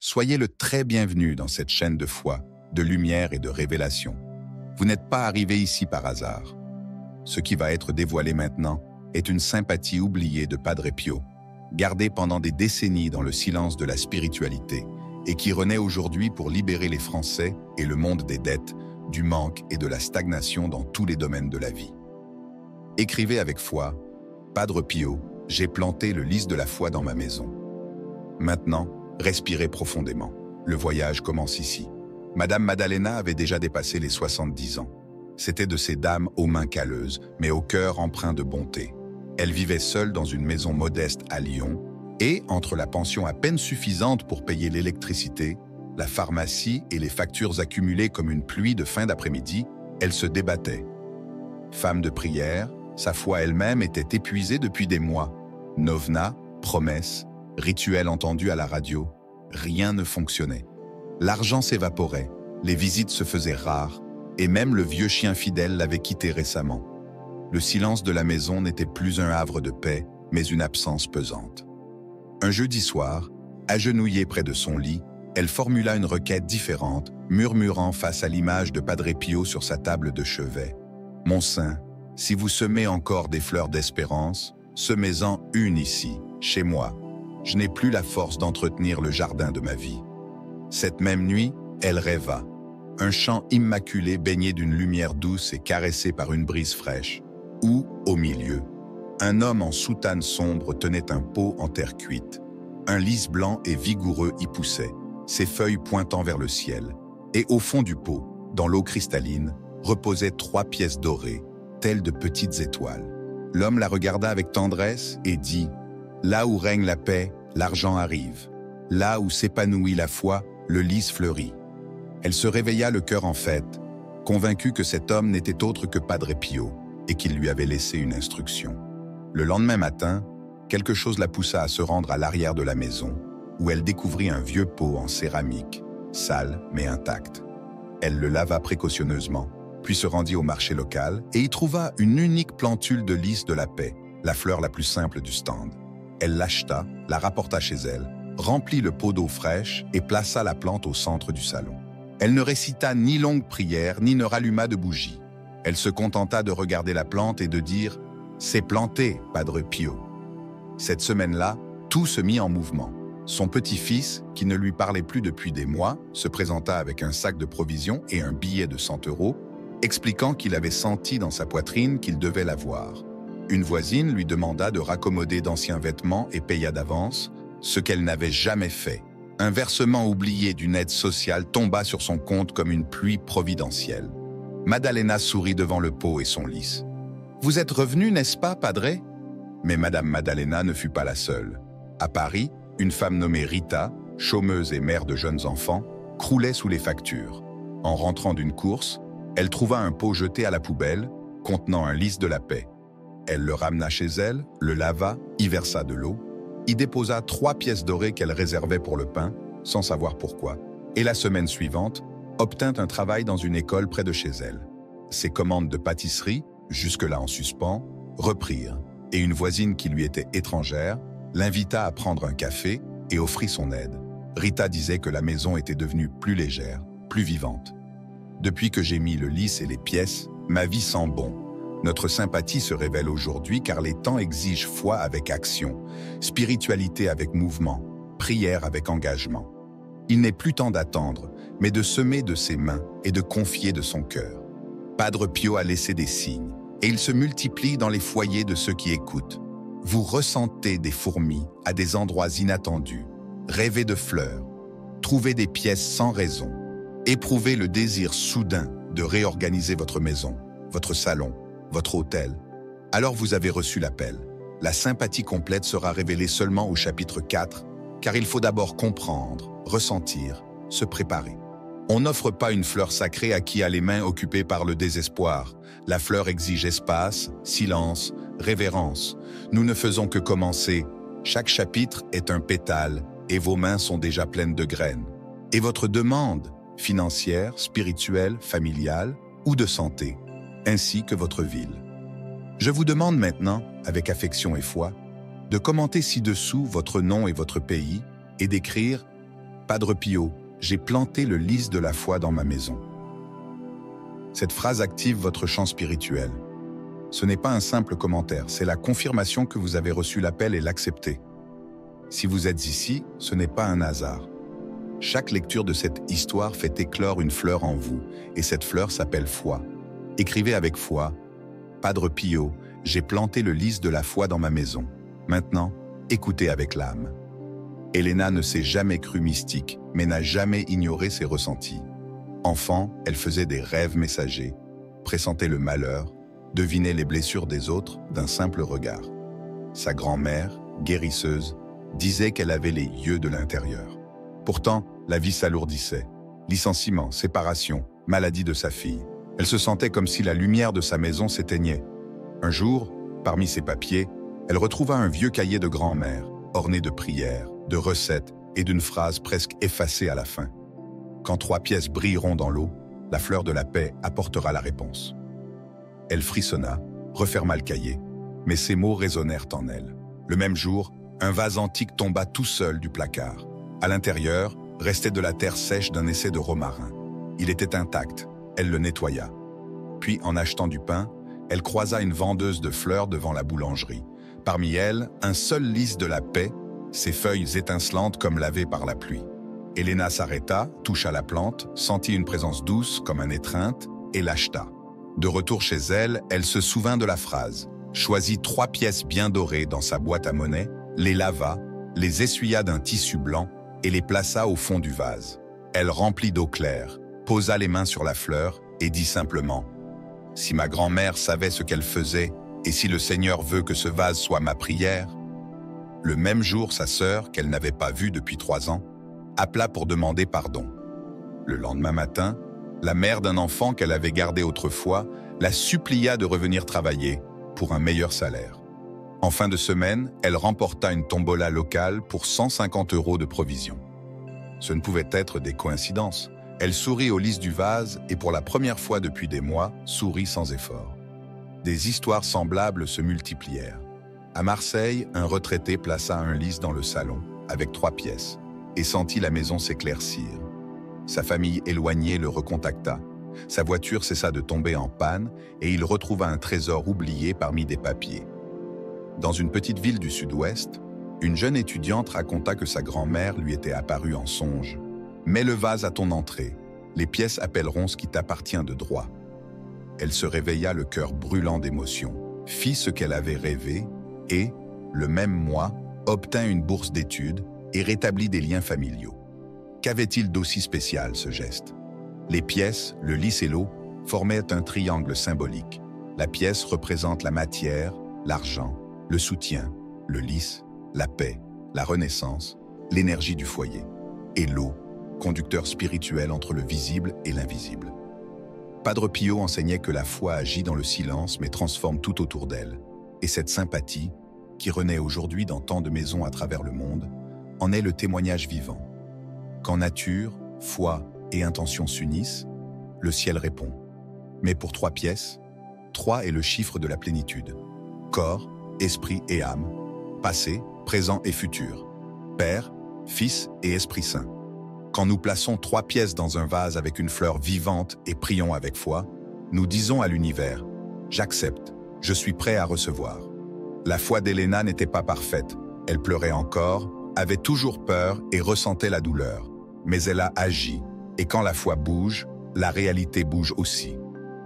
Soyez le très bienvenu dans cette chaîne de foi, de lumière et de révélation. Vous n'êtes pas arrivé ici par hasard. Ce qui va être dévoilé maintenant est une sympathie oubliée de Padre Pio, gardée pendant des décennies dans le silence de la spiritualité et qui renaît aujourd'hui pour libérer les Français et le monde des dettes, du manque et de la stagnation dans tous les domaines de la vie. Écrivez avec foi, Padre Pio, j'ai planté le lys de la foi dans ma maison. Maintenant, respirez profondément. Le voyage commence ici. Madame Maddalena avait déjà dépassé les 70 ans. C'était de ces dames aux mains calleuses, mais au cœur empreint de bonté. Elle vivait seule dans une maison modeste à Lyon, et, entre la pension à peine suffisante pour payer l'électricité, la pharmacie et les factures accumulées comme une pluie de fin d'après-midi, elle se débattait. Femme de prière, sa foi elle-même était épuisée depuis des mois. Novena, promesses, rituels entendus à la radio, rien ne fonctionnait. L'argent s'évaporait, les visites se faisaient rares, et même le vieux chien fidèle l'avait quitté récemment. Le silence de la maison n'était plus un havre de paix, mais une absence pesante. Un jeudi soir, agenouillée près de son lit, elle formula une requête différente, murmurant face à l'image de Padre Pio sur sa table de chevet. « Mon saint, si vous semez encore des fleurs d'espérance, semez-en une ici, chez moi. Je n'ai plus la force d'entretenir le jardin de ma vie. » Cette même nuit, elle rêva. Un champ immaculé baigné d'une lumière douce et caressé par une brise fraîche, où, au milieu, un homme en soutane sombre tenait un pot en terre cuite. Un lys blanc et vigoureux y poussait, ses feuilles pointant vers le ciel. Et au fond du pot, dans l'eau cristalline, reposaient 3 pièces dorées, telles de petites étoiles. L'homme la regarda avec tendresse et dit « Là où règne la paix, l'argent arrive. Là où s'épanouit la foi, le lys fleurit. » Elle se réveilla le cœur en fête, convaincue que cet homme n'était autre que Padre Pio et qu'il lui avait laissé une instruction. Le lendemain matin, quelque chose la poussa à se rendre à l'arrière de la maison, où elle découvrit un vieux pot en céramique, sale mais intact. Elle le lava précautionneusement, puis se rendit au marché local et y trouva une unique plantule de lys de la paix, la fleur la plus simple du stand. Elle l'acheta, la rapporta chez elle, remplit le pot d'eau fraîche et plaça la plante au centre du salon. Elle ne récita ni longue prière, ni ne ralluma de bougie. Elle se contenta de regarder la plante et de dire « C'est planté, Padre Pio ». Cette semaine-là, tout se mit en mouvement. Son petit-fils, qui ne lui parlait plus depuis des mois, se présenta avec un sac de provisions et un billet de 100 €, expliquant qu'il avait senti dans sa poitrine qu'il devait la voir. Une voisine lui demanda de raccommoder d'anciens vêtements et paya d'avance, ce qu'elle n'avait jamais fait. Un versement oublié d'une aide sociale tomba sur son compte comme une pluie providentielle. Maddalena sourit devant le pot et son lys. « Vous êtes revenu, n'est-ce pas, Padre ?» Mais Madame Maddalena ne fut pas la seule. À Paris, une femme nommée Rita, chômeuse et mère de jeunes enfants, croulait sous les factures. En rentrant d'une course, elle trouva un pot jeté à la poubelle, contenant un lys de la paix. Elle le ramena chez elle, le lava, y versa de l'eau, y déposa 3 pièces dorées qu'elle réservait pour le pain, sans savoir pourquoi, et la semaine suivante, obtint un travail dans une école près de chez elle. Ses commandes de pâtisserie, jusque-là en suspens, reprirent, et une voisine qui lui était étrangère l'invita à prendre un café et offrit son aide. Rita disait que la maison était devenue plus légère, plus vivante. « Depuis que j'ai mis le lys et les pièces, ma vie sent bon. Notre sympathie se révèle aujourd'hui car les temps exigent foi avec action, spiritualité avec mouvement, prière avec engagement. Il n'est plus temps d'attendre, mais de semer de ses mains et de confier de son cœur. Padre Pio a laissé des signes, et ils se multiplient dans les foyers de ceux qui écoutent. Vous ressentez des fourmis à des endroits inattendus, rêvez de fleurs, trouvez des pièces sans raison, éprouvez le désir soudain de réorganiser votre maison, votre salon, votre hôtel. Alors vous avez reçu l'appel. La sympathie complète sera révélée seulement au chapitre 4, car il faut d'abord comprendre, ressentir, se préparer. On n'offre pas une fleur sacrée à qui a les mains occupées par le désespoir. La fleur exige espace, silence, révérence. Nous ne faisons que commencer. Chaque chapitre est un pétale et vos mains sont déjà pleines de graines. Et votre demande, financière, spirituelle, familiale ou de santé, ainsi que votre ville. Je vous demande maintenant, avec affection et foi, de commenter ci-dessous votre nom et votre pays et d'écrire Padre Pio, j'ai planté le lys de la foi dans ma maison. Cette phrase active votre champ spirituel. Ce n'est pas un simple commentaire, c'est la confirmation que vous avez reçu l'appel et l'accepté. Si vous êtes ici, ce n'est pas un hasard. Chaque lecture de cette histoire fait éclore une fleur en vous, et cette fleur s'appelle foi. Écrivez avec foi, Padre Pio, j'ai planté le lys de la foi dans ma maison. Maintenant, écoutez avec l'âme. Elena ne s'est jamais crue mystique, mais n'a jamais ignoré ses ressentis. Enfant, elle faisait des rêves messagers, pressentait le malheur, devinait les blessures des autres d'un simple regard. Sa grand-mère, guérisseuse, disait qu'elle avait les yeux de l'intérieur. Pourtant, la vie s'alourdissait. Licenciement, séparation, maladie de sa fille. Elle se sentait comme si la lumière de sa maison s'éteignait. Un jour, parmi ses papiers, elle retrouva un vieux cahier de grand-mère, orné de prières, de recettes et d'une phrase presque effacée à la fin. Quand 3 pièces brilleront dans l'eau, la fleur de la paix apportera la réponse. Elle frissonna, referma le cahier, mais ces mots résonnèrent en elle. Le même jour, un vase antique tomba tout seul du placard. À l'intérieur, restait de la terre sèche d'un essai de romarin. Il était intact, elle le nettoya. Puis, en achetant du pain, elle croisa une vendeuse de fleurs devant la boulangerie. Parmi elles, un seul lys de la paix, ses feuilles étincelantes comme lavées par la pluie. Elena s'arrêta, toucha la plante, sentit une présence douce comme un étreinte et l'acheta. De retour chez elle, elle se souvint de la phrase, choisit 3 pièces bien dorées dans sa boîte à monnaie, les lava, les essuya d'un tissu blanc et les plaça au fond du vase. Elle remplit d'eau claire, posa les mains sur la fleur et dit simplement « Si ma grand-mère savait ce qu'elle faisait et si le Seigneur veut que ce vase soit ma prière », le même jour, sa sœur, qu'elle n'avait pas vue depuis 3 ans, appela pour demander pardon. Le lendemain matin, la mère d'un enfant qu'elle avait gardé autrefois la supplia de revenir travailler pour un meilleur salaire. En fin de semaine, elle remporta une tombola locale pour 150 € de provisions. Ce ne pouvait être des coïncidences. Elle sourit au lys du vase et pour la première fois depuis des mois, sourit sans effort. Des histoires semblables se multiplièrent. À Marseille, un retraité plaça un lys dans le salon, avec 3 pièces, et sentit la maison s'éclaircir. Sa famille éloignée le recontacta. Sa voiture cessa de tomber en panne et il retrouva un trésor oublié parmi des papiers. Dans une petite ville du sud-ouest, une jeune étudiante raconta que sa grand-mère lui était apparue en songe. « Mets le vase à ton entrée, les pièces appelleront ce qui t'appartient de droit. » Elle se réveilla le cœur brûlant d'émotion, fit ce qu'elle avait rêvé et, le même mois, obtint une bourse d'études et rétablit des liens familiaux. Qu'avait-il d'aussi spécial, ce geste? Les pièces, le lys et l'eau, formaient un triangle symbolique. La pièce représente la matière, l'argent, le soutien, le lys, la paix, la renaissance, l'énergie du foyer. Et l'eau, conducteur spirituel entre le visible et l'invisible. Padre Pio enseignait que la foi agit dans le silence mais transforme tout autour d'elle. Et cette sympathie, qui renaît aujourd'hui dans tant de maisons à travers le monde, en est le témoignage vivant. Quand nature, foi et intention s'unissent, le ciel répond. Mais pour 3 pièces, 3 est le chiffre de la plénitude. Corps, esprit et âme, passé, présent et futur, Père, Fils et Esprit Saint. Quand nous plaçons 3 pièces dans un vase avec une fleur vivante et prions avec foi, nous disons à l'univers « J'accepte, je suis prêt à recevoir ». La foi d'Elena n'était pas parfaite, elle pleurait encore, avait toujours peur et ressentait la douleur. Mais elle a agi, et quand la foi bouge, la réalité bouge aussi.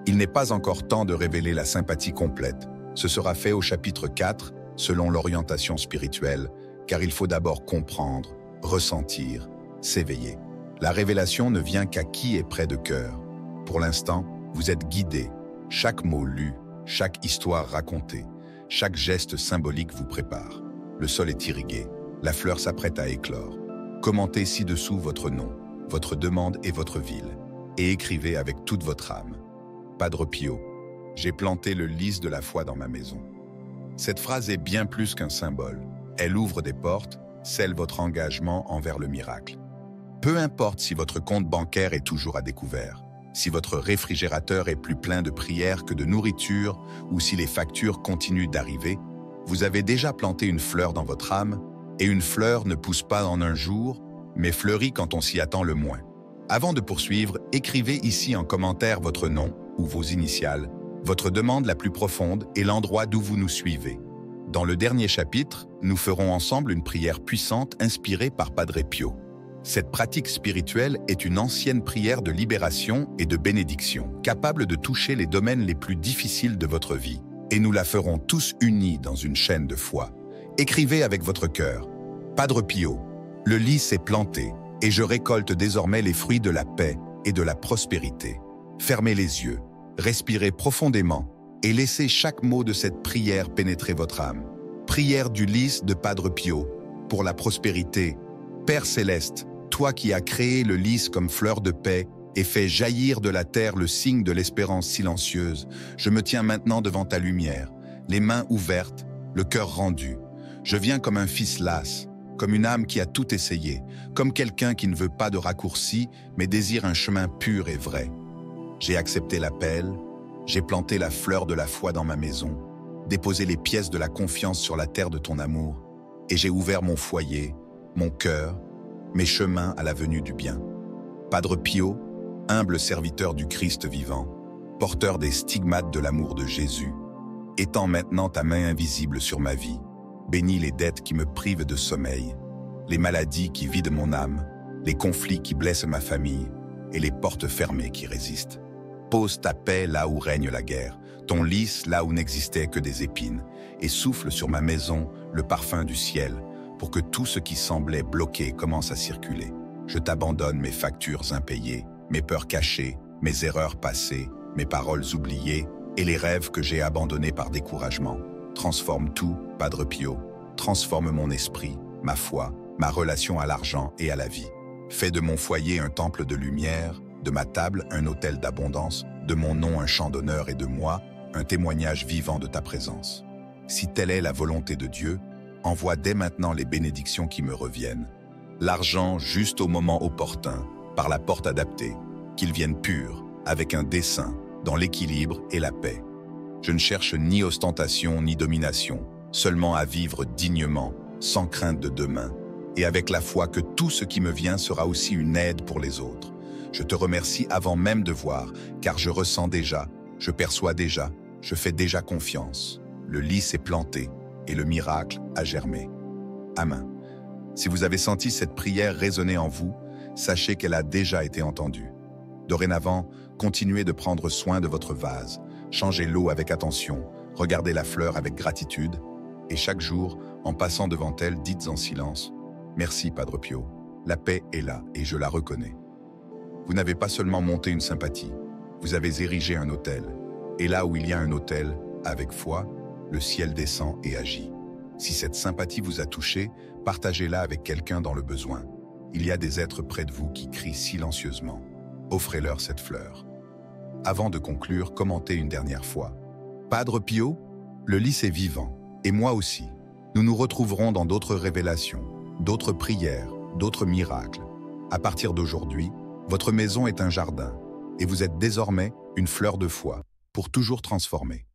Il n'est pas encore temps de révéler la sympathie complète. Ce sera fait au chapitre 4, selon l'orientation spirituelle, car il faut d'abord comprendre, ressentir, s'éveiller. La révélation ne vient qu'à qui est près de cœur. Pour l'instant, vous êtes guidé. Chaque mot lu, chaque histoire racontée, chaque geste symbolique vous prépare. Le sol est irrigué, la fleur s'apprête à éclore. Commentez ci-dessous votre nom, votre demande et votre ville, et écrivez avec toute votre âme. Padre Pio, j'ai planté le lys de la foi dans ma maison. Cette phrase est bien plus qu'un symbole. Elle ouvre des portes, scelle votre engagement envers le miracle. Peu importe si votre compte bancaire est toujours à découvert, si votre réfrigérateur est plus plein de prières que de nourriture, ou si les factures continuent d'arriver, vous avez déjà planté une fleur dans votre âme, et une fleur ne pousse pas en un jour, mais fleurit quand on s'y attend le moins. Avant de poursuivre, écrivez ici en commentaire votre nom ou vos initiales, votre demande la plus profonde et l'endroit d'où vous nous suivez. Dans le dernier chapitre, nous ferons ensemble une prière puissante inspirée par Padre Pio. Cette pratique spirituelle est une ancienne prière de libération et de bénédiction, capable de toucher les domaines les plus difficiles de votre vie. Et nous la ferons tous unis dans une chaîne de foi. Écrivez avec votre cœur. Padre Pio, le lys est planté, et je récolte désormais les fruits de la paix et de la prospérité. Fermez les yeux, respirez profondément, et laissez chaque mot de cette prière pénétrer votre âme. Prière du lys de Padre Pio, pour la prospérité. Père céleste, toi qui as créé le lys comme fleur de paix et fait jaillir de la terre le signe de l'espérance silencieuse, je me tiens maintenant devant ta lumière, les mains ouvertes, le cœur rendu. Je viens comme un fils las, comme une âme qui a tout essayé, comme quelqu'un qui ne veut pas de raccourcis, mais désire un chemin pur et vrai. J'ai accepté l'appel, j'ai planté la fleur de la foi dans ma maison, déposé les pièces de la confiance sur la terre de ton amour, et j'ai ouvert mon foyer, mon cœur, mes chemins à la venue du bien. Padre Pio, humble serviteur du Christ vivant, porteur des stigmates de l'amour de Jésus, étends maintenant ta main invisible sur ma vie, bénis les dettes qui me privent de sommeil, les maladies qui vident mon âme, les conflits qui blessent ma famille et les portes fermées qui résistent. Pose ta paix là où règne la guerre, ton lys là où n'existaient que des épines, et souffle sur ma maison le parfum du ciel, pour que tout ce qui semblait bloqué commence à circuler. Je t'abandonne mes factures impayées, mes peurs cachées, mes erreurs passées, mes paroles oubliées et les rêves que j'ai abandonnés par découragement. Transforme tout, Padre Pio. Transforme mon esprit, ma foi, ma relation à l'argent et à la vie. Fais de mon foyer un temple de lumière, de ma table un autel d'abondance, de mon nom un chant d'honneur et de moi un témoignage vivant de ta présence. Si telle est la volonté de Dieu, envoie dès maintenant les bénédictions qui me reviennent. L'argent juste au moment opportun, par la porte adaptée, qu'il vienne pur, avec un dessein, dans l'équilibre et la paix. Je ne cherche ni ostentation ni domination, seulement à vivre dignement, sans crainte de demain, et avec la foi que tout ce qui me vient sera aussi une aide pour les autres. Je te remercie avant même de voir, car je ressens déjà, je perçois déjà, je fais déjà confiance. Le lys est planté et le miracle a germé. Amen. Si vous avez senti cette prière résonner en vous, sachez qu'elle a déjà été entendue. Dorénavant, continuez de prendre soin de votre vase, changez l'eau avec attention, regardez la fleur avec gratitude, et chaque jour, en passant devant elle, dites en silence « Merci, Padre Pio, la paix est là et je la reconnais ». Vous n'avez pas seulement monté une sympathie, vous avez érigé un autel. Et là où il y a un autel, avec foi, le ciel descend et agit. Si cette sympathie vous a touché, partagez-la avec quelqu'un dans le besoin. Il y a des êtres près de vous qui crient silencieusement. Offrez-leur cette fleur. Avant de conclure, commentez une dernière fois. Padre Pio, le lys est vivant, et moi aussi. Nous nous retrouverons dans d'autres révélations, d'autres prières, d'autres miracles. À partir d'aujourd'hui, votre maison est un jardin, et vous êtes désormais une fleur de foi, pour toujours transformer.